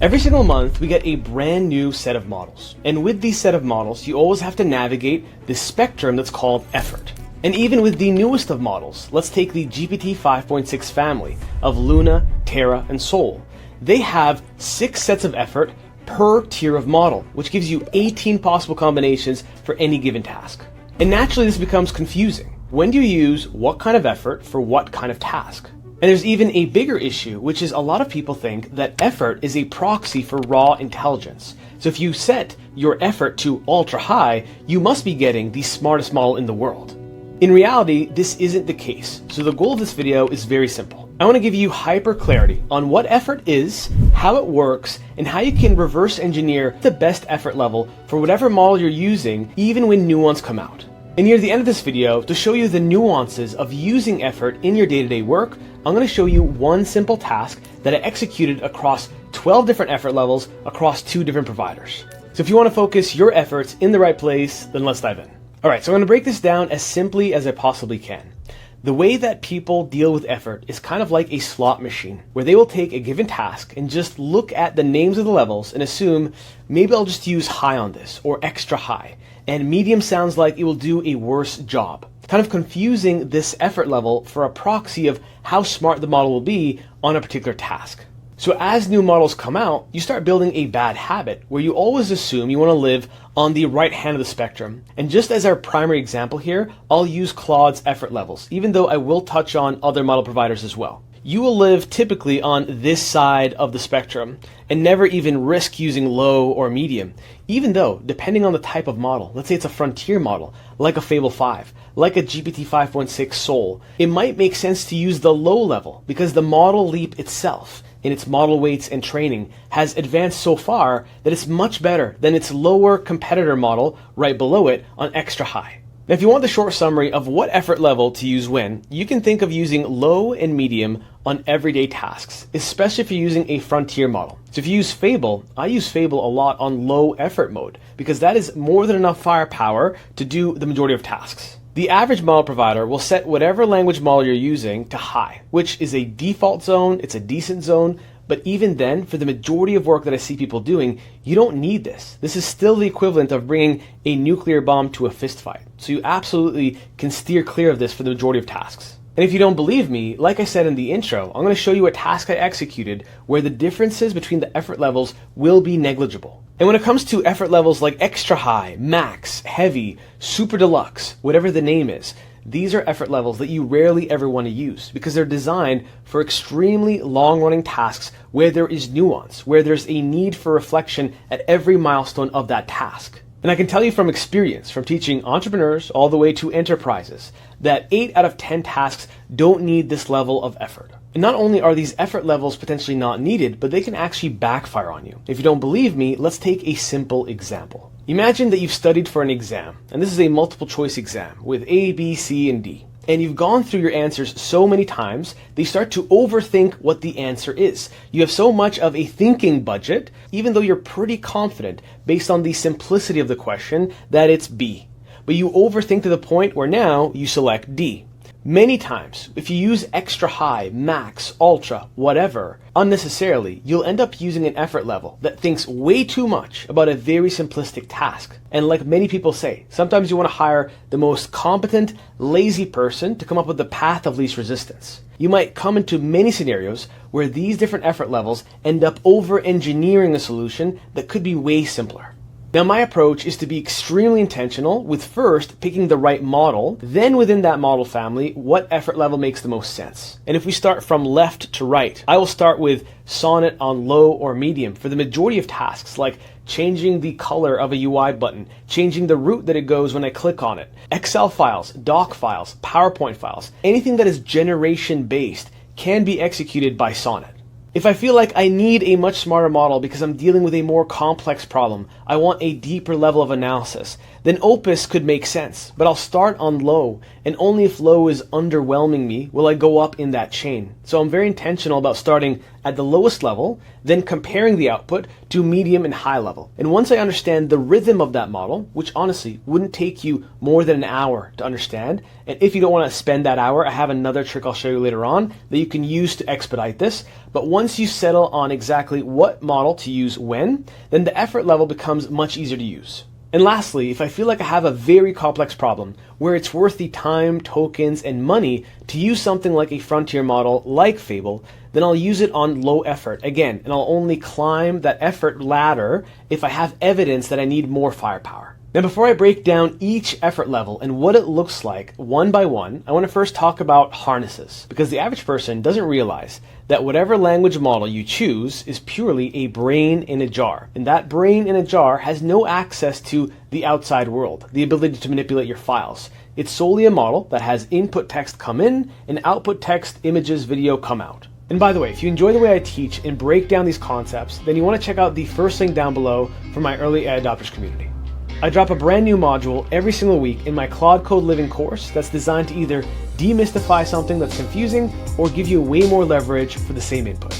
Every single month, we get a brand new set of models. And with these set of models, you always have to navigate this spectrum that's called effort. And even with the newest of models, let's take the GPT 5.6 family of Luna, Terra, and Sol. They have 6 sets of effort per tier of model, which gives you 18 possible combinations for any given task. And naturally, this becomes confusing. When do you use what kind of effort for what kind of task? And there's even a bigger issue, which is a lot of people think that effort is a proxy for raw intelligence. So if you set your effort to ultra high, you must be getting the smartest model in the world. In reality, this isn't the case. So the goal of this video is very simple. I want to give you hyper clarity on what effort is, how it works, and how you can reverse engineer the best effort level for whatever model you're using, even when new ones come out. And near the end of this video, to show you the nuances of using effort in your day-to-day work, I'm going to show you one simple task that I executed across 12 different effort levels across 2 different providers. So if you want to focus your efforts in the right place, then let's dive in. Alright, so I'm going to break this down as simply as I possibly can. The way that people deal with effort is kind of like a slot machine, where they will take a given task and just look at the names of the levels and assume, maybe I'll just use high on this, or extra high, and medium sounds like it will do a worse job. Kind of confusing this effort level for a proxy of how smart the model will be on a particular task. So as new models come out, you start building a bad habit where you always assume you want to live on the right hand of the spectrum. And just as our primary example here, I'll use Claude's effort levels, even though I will touch on other model providers as well. You will live typically on this side of the spectrum and never even risk using low or medium, even though, depending on the type of model, let's say it's a frontier model, like a Fable 5, like a GPT 5.6 Sol, it might make sense to use the low level because the model leap itself in its model weights and training has advanced so far that it's much better than its lower competitor model right below it on extra high. Now, if you want the short summary of what effort level to use when, you can think of using low and medium on everyday tasks, especially if you're using a frontier model. So if you use Fable, I use Fable a lot on low effort mode because that is more than enough firepower to do the majority of tasks. The average model provider will set whatever language model you're using to high, which is a default zone, it's a decent zone, but even then, for the majority of work that I see people doing, you don't need this. This is still the equivalent of bringing a nuclear bomb to a fist fight. So you absolutely can steer clear of this for the majority of tasks. And if you don't believe me, like I said in the intro, I'm going to show you a task I executed where the differences between the effort levels will be negligible. And when it comes to effort levels like extra high, max, heavy, super deluxe, whatever the name is, these are effort levels that you rarely ever want to use because they're designed for extremely long-running tasks where there is nuance, where there's a need for reflection at every milestone of that task. And I can tell you from experience, from teaching entrepreneurs all the way to enterprises, that 8 out of 10 tasks don't need this level of effort. And not only are these effort levels potentially not needed, but they can actually backfire on you. If you don't believe me, let's take a simple example. Imagine that you've studied for an exam, and this is a multiple choice exam with A, B, C, and D. And you've gone through your answers so many times, they start to overthink what the answer is. You have so much of a thinking budget, even though you're pretty confident based on the simplicity of the question that it's B. But you overthink to the point where now you select D. Many times, if you use extra high, max, ultra, whatever, unnecessarily, you'll end up using an effort level that thinks way too much about a very simplistic task. And like many people say, sometimes you want to hire the most competent, lazy person to come up with the path of least resistance. You might come into many scenarios where these different effort levels end up over-engineering a solution that could be way simpler. Now, my approach is to be extremely intentional with first picking the right model, then within that model family, what effort level makes the most sense. And if we start from left to right, I will start with Sonnet on low or medium for the majority of tasks like changing the color of a UI button, changing the route that it goes when I click on it, Excel files, doc files, PowerPoint files, anything that is generation based can be executed by Sonnet. If I feel like I need a much smarter model because I'm dealing with a more complex problem, I want a deeper level of analysis, then Opus could make sense, but I'll start on low, and only if low is underwhelming me will I go up in that chain. So I'm very intentional about starting at the lowest level, then comparing the output to medium and high level. And once I understand the rhythm of that model, which honestly wouldn't take you more than an hour to understand, and if you don't want to spend that hour, I have another trick I'll show you later on that you can use to expedite this. But once you settle on exactly what model to use when, then the effort level becomes much easier to use. And lastly, if I feel like I have a very complex problem where it's worth the time, tokens, and money to use something like a frontier model like Fable, then I'll use it on low effort again, and I'll only climb that effort ladder if I have evidence that I need more firepower. Now, before I break down each effort level and what it looks like one by one, I want to first talk about harnesses, because the average person doesn't realize that whatever language model you choose is purely a brain in a jar. And that brain in a jar has no access to the outside world, the ability to manipulate your files. It's solely a model that has input text come in and output text, images, video come out. And by the way, if you enjoy the way I teach and break down these concepts, then you want to check out the first link down below for my early adopters community. I drop a brand new module every single week in my Claude Code Living course that's designed to either demystify something that's confusing or give you way more leverage for the same input.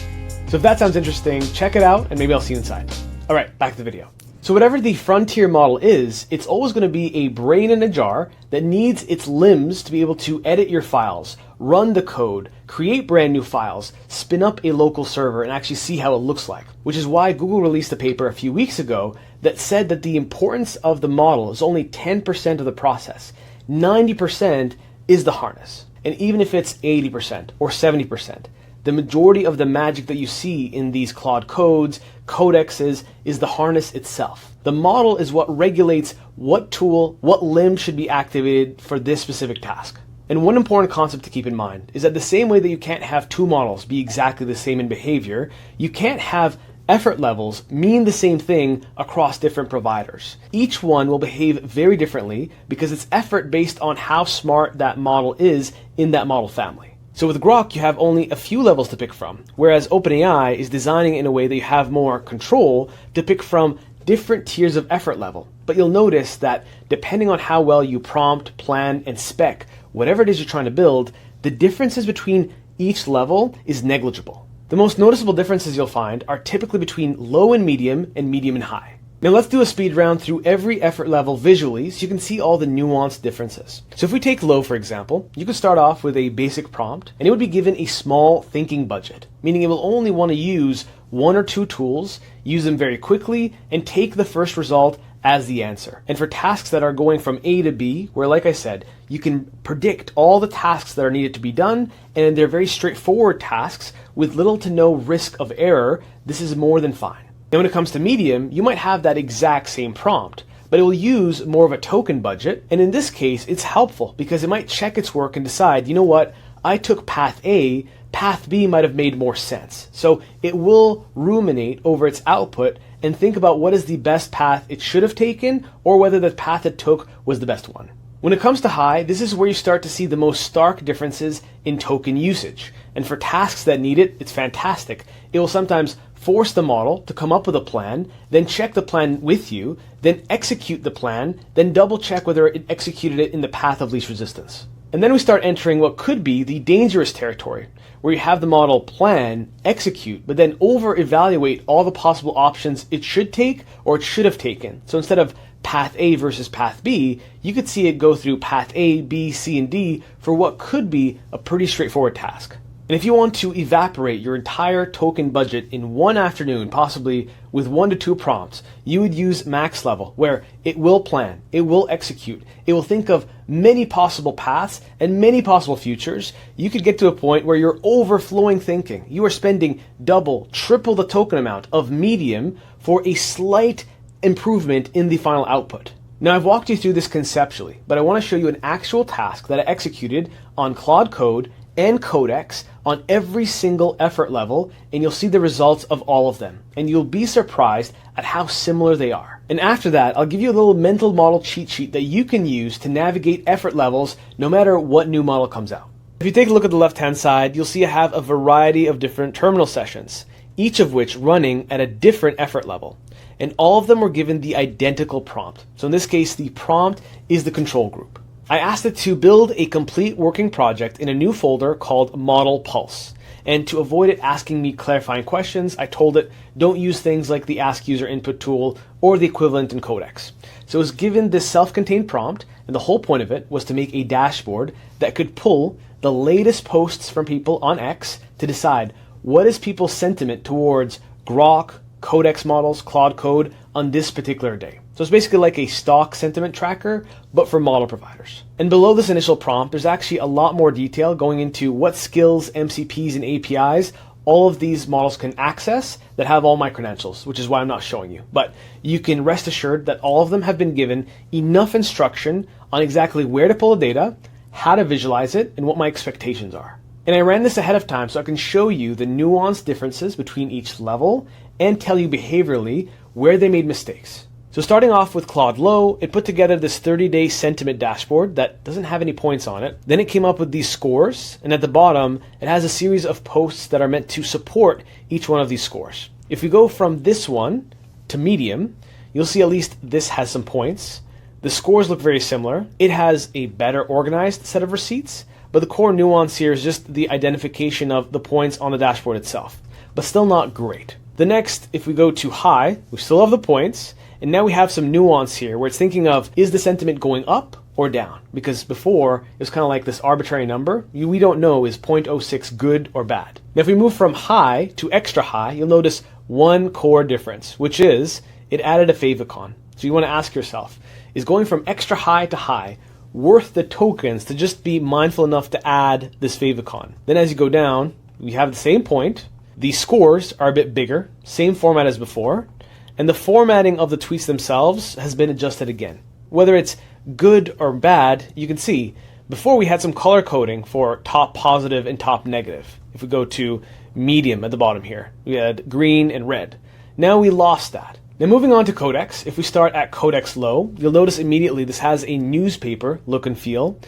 So if that sounds interesting, check it out and maybe I'll see you inside. All right, back to the video. So whatever the frontier model is, it's always going to be a brain in a jar that needs its limbs to be able to edit your files, run the code, create brand new files, spin up a local server, and actually see how it looks like. Which is why Google released a paper a few weeks ago that said that the importance of the model is only 10% of the process. 90% is the harness. And even if it's 80% or 70%, the majority of the magic that you see in these Claude codes, codexes, is the harness itself. The model is what regulates what tool, what limb should be activated for this specific task. And one important concept to keep in mind is that the same way that you can't have two models be exactly the same in behavior, you can't have effort levels mean the same thing across different providers. Each one will behave very differently because it's effort based on how smart that model is in that model family. So with Grok, you have only a few levels to pick from, whereas OpenAI is designing it in a way that you have more control to pick from different tiers of effort level. But you'll notice that depending on how well you prompt, plan, and spec whatever it is you're trying to build, the differences between each level is negligible. The most noticeable differences you'll find are typically between low and medium and high. Now let's do a speed round through every effort level visually so you can see all the nuanced differences. So if we take low, for example, you could start off with a basic prompt and it would be given a small thinking budget, meaning it will only want to use one or two tools, use them very quickly, and take the first result as the answer. And for tasks that are going from A to B, where like I said, you can predict all the tasks that are needed to be done, and they're very straightforward tasks with little to no risk of error, this is more than fine. Now when it comes to medium, you might have that exact same prompt, but it will use more of a token budget, and in this case, it's helpful because it might check its work and decide, you know what, I took path A, path B might have made more sense. So it will ruminate over its output and think about what is the best path it should have taken or whether the path it took was the best one. When it comes to high, this is where you start to see the most stark differences in token usage. And for tasks that need it, it's fantastic. It will sometimes force the model to come up with a plan, then check the plan with you, then execute the plan, then double check whether it executed it in the path of least resistance. And then we start entering what could be the dangerous territory, where you have the model plan, execute, but then over-evaluate all the possible options it should take or it should have taken. So instead of path A versus path B, you could see it go through path A, B, C, and D for what could be a pretty straightforward task. And if you want to evaporate your entire token budget in one afternoon, possibly with 1 to 2 prompts, you would use max level, where it will plan, it will execute, it will think of many possible paths and many possible futures. You could get to a point where you're overflowing thinking. You are spending double, triple the token amount of medium for a slight improvement in the final output. Now I've walked you through this conceptually, but I want to show you an actual task that I executed on Claude Code and Codex on every single effort level, and you'll see the results of all of them. And you'll be surprised at how similar they are. And after that, I'll give you a little mental model cheat sheet that you can use to navigate effort levels no matter what new model comes out. If you take a look at the left-hand side, you'll see I have a variety of different terminal sessions, each of which running at a different effort level. And all of them were given the identical prompt. So in this case, the prompt is the control group. I asked it to build a complete working project in a new folder called Model Pulse. And to avoid it asking me clarifying questions, I told it don't use things like the ask user input tool or the equivalent in Codex. So it was given this self-contained prompt, and the whole point of it was to make a dashboard that could pull the latest posts from people on X to decide what is people's sentiment towards Grok, Codex models, Claude Code on this particular day. So it's basically like a stock sentiment tracker, but for model providers. And below this initial prompt, there's actually a lot more detail going into what skills, MCPs, and APIs all of these models can access that have all my credentials, which is why I'm not showing you. But you can rest assured that all of them have been given enough instruction on exactly where to pull the data, how to visualize it, and what my expectations are. And I ran this ahead of time so I can show you the nuanced differences between each level and tell you behaviorally where they made mistakes. So starting off with Claude Low, it put together this 30-day sentiment dashboard that doesn't have any points on it. Then it came up with these scores, and at the bottom, it has a series of posts that are meant to support each one of these scores. If we go from this one to medium, you'll see at least this has some points. The scores look very similar. It has a better organized set of receipts, but the core nuance here is just the identification of the points on the dashboard itself, but still not great. The next, if we go to high, we still have the points, and now we have some nuance here where it's thinking of, is the sentiment going up or down? Because before, it was kind of like this arbitrary number. We don't know, is 0.06 good or bad? Now, if we move from high to extra high, you'll notice one core difference, which is it added a favicon. So you want to ask yourself, is going from extra high to high worth the tokens to just be mindful enough to add this favicon? Then as you go down, we have the same point. The scores are a bit bigger, same format as before. And the formatting of the tweets themselves has been adjusted again. Whether it's good or bad, you can see, before we had some color coding for top positive and top negative. If we go to medium at the bottom here, we had green and red. Now we lost that. Now moving on to Codex, if we start at Codex Low, you'll notice immediately this has a newspaper look and feel.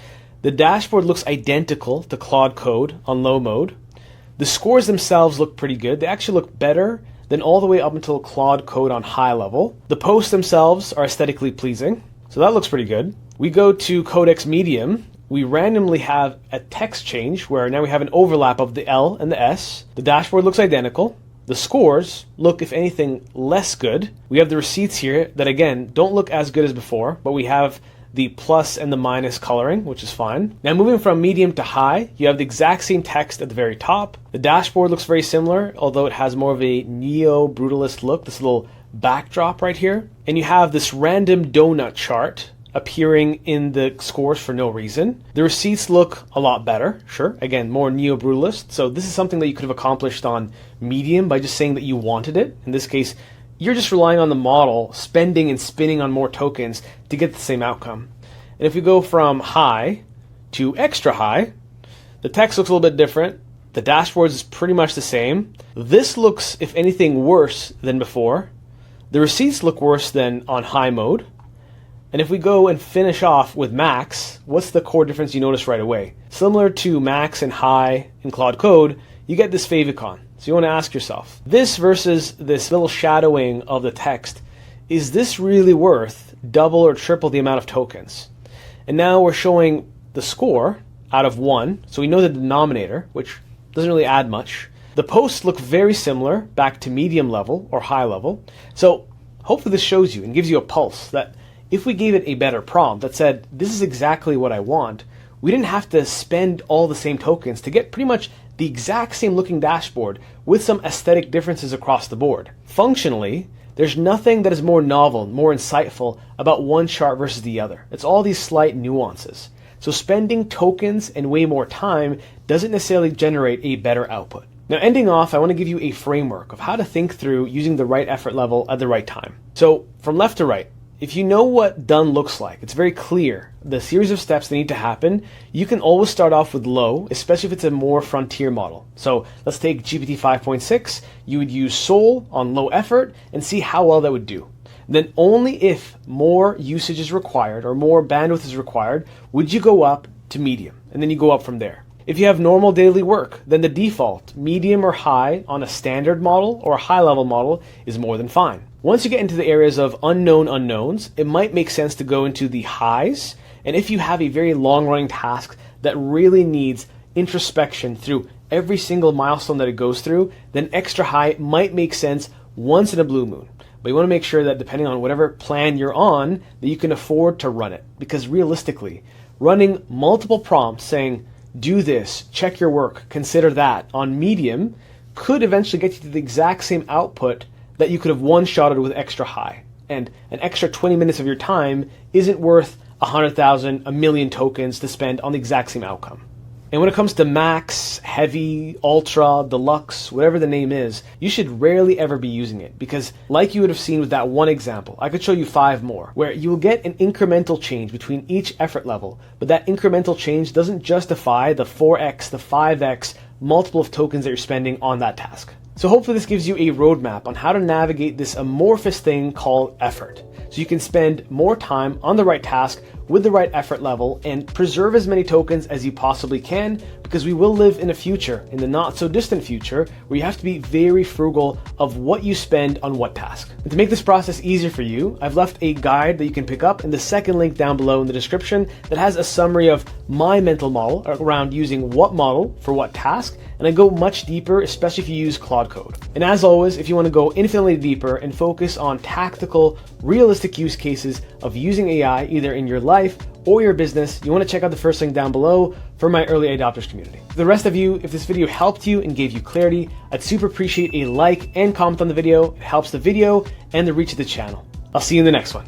The dashboard looks identical to Claude Code on low mode. The scores themselves look pretty good. They actually look better than all the way up until Claude Code on high level. The posts themselves are aesthetically pleasing, so that looks pretty good. We go to Codex Medium. We randomly have a text change where now we have an overlap of the L and the S. The dashboard looks identical. The scores look, if anything, less good. We have the receipts here that, again, don't look as good as before, but we have the plus and the minus coloring, which is fine. Now moving from medium to high, you have the exact same text at the very top. The dashboard looks very similar, although it has more of a neo-brutalist look, this little backdrop right here. And you have this random donut chart appearing in the scores for no reason. The receipts look a lot better, sure. Again, more neo-brutalist. So this is something that you could have accomplished on medium by just saying that you wanted it. In this case, you're just relying on the model spending and spinning on more tokens to get the same outcome. And if we go from high to extra high, the text looks a little bit different. The dashboard is pretty much the same. This looks, if anything, worse than before. The receipts look worse than on high mode. And if we go and finish off with max, what's the core difference you notice right away? Similar to max and high in Claude Code, you get this favicon. So you want to ask yourself, this versus this little shadowing of the text, is this really worth double or triple the amount of tokens? And now we're showing the score out of 1, so we know the denominator, which doesn't really add much. The posts look very similar back to medium level or high level. So hopefully this shows you and gives you a pulse that if we gave it a better prompt that said, this is exactly what I want, we didn't have to spend all the same tokens to get pretty much the exact same looking dashboard with some aesthetic differences across the board. Functionally, there's nothing that is more novel, more insightful about one chart versus the other. It's all these slight nuances. So spending tokens and way more time doesn't necessarily generate a better output. Now ending off, I want to give you a framework of how to think through using the right effort level at the right time. So from left to right, if you know what done looks like, it's very clear, the series of steps that need to happen, you can always start off with low, especially if it's a more frontier model. So let's take GPT 5.6, you would use Sol on low effort and see how well that would do. Then only if more usage is required or more bandwidth is required, would you go up to medium, and then you go up from there. If you have normal daily work, then the default, medium or high on a standard model or a high level model is more than fine. Once you get into the areas of unknown unknowns, it might make sense to go into the highs. And if you have a very long running task that really needs introspection through every single milestone that it goes through, then extra high might make sense once in a blue moon. But you want to make sure that depending on whatever plan you're on, that you can afford to run it. Because realistically, running multiple prompts saying, do this, check your work, consider that on medium could eventually get you to the exact same output that you could have one-shotted with extra high. And an extra 20 minutes of your time isn't worth 100,000, a million tokens to spend on the exact same outcome. And when it comes to max, heavy, ultra, deluxe, whatever the name is, you should rarely ever be using it because like you would have seen with that one example, I could show you 5 more, where you will get an incremental change between each effort level, but that incremental change doesn't justify the 4x, the 5x multiple of tokens that you're spending on that task. So hopefully this gives you a roadmap on how to navigate this amorphous thing called effort. So you can spend more time on the right task with the right effort level and preserve as many tokens as you possibly can, because we will live in a future, in the not so distant future, where you have to be very frugal of what you spend on what task. And to make this process easier for you, I've left a guide that you can pick up in the second link down below in the description that has a summary of my mental model around using what model for what task, and I go much deeper, especially if you use Claude Code. And as always, if you want to go infinitely deeper and focus on tactical, realistic use cases of using AI either in your life or your business, you want to check out the first link down below for my early adopters community. For the rest of you, if this video helped you and gave you clarity, I'd super appreciate a like and comment on the video. It helps the video and the reach of the channel. I'll see you in the next one.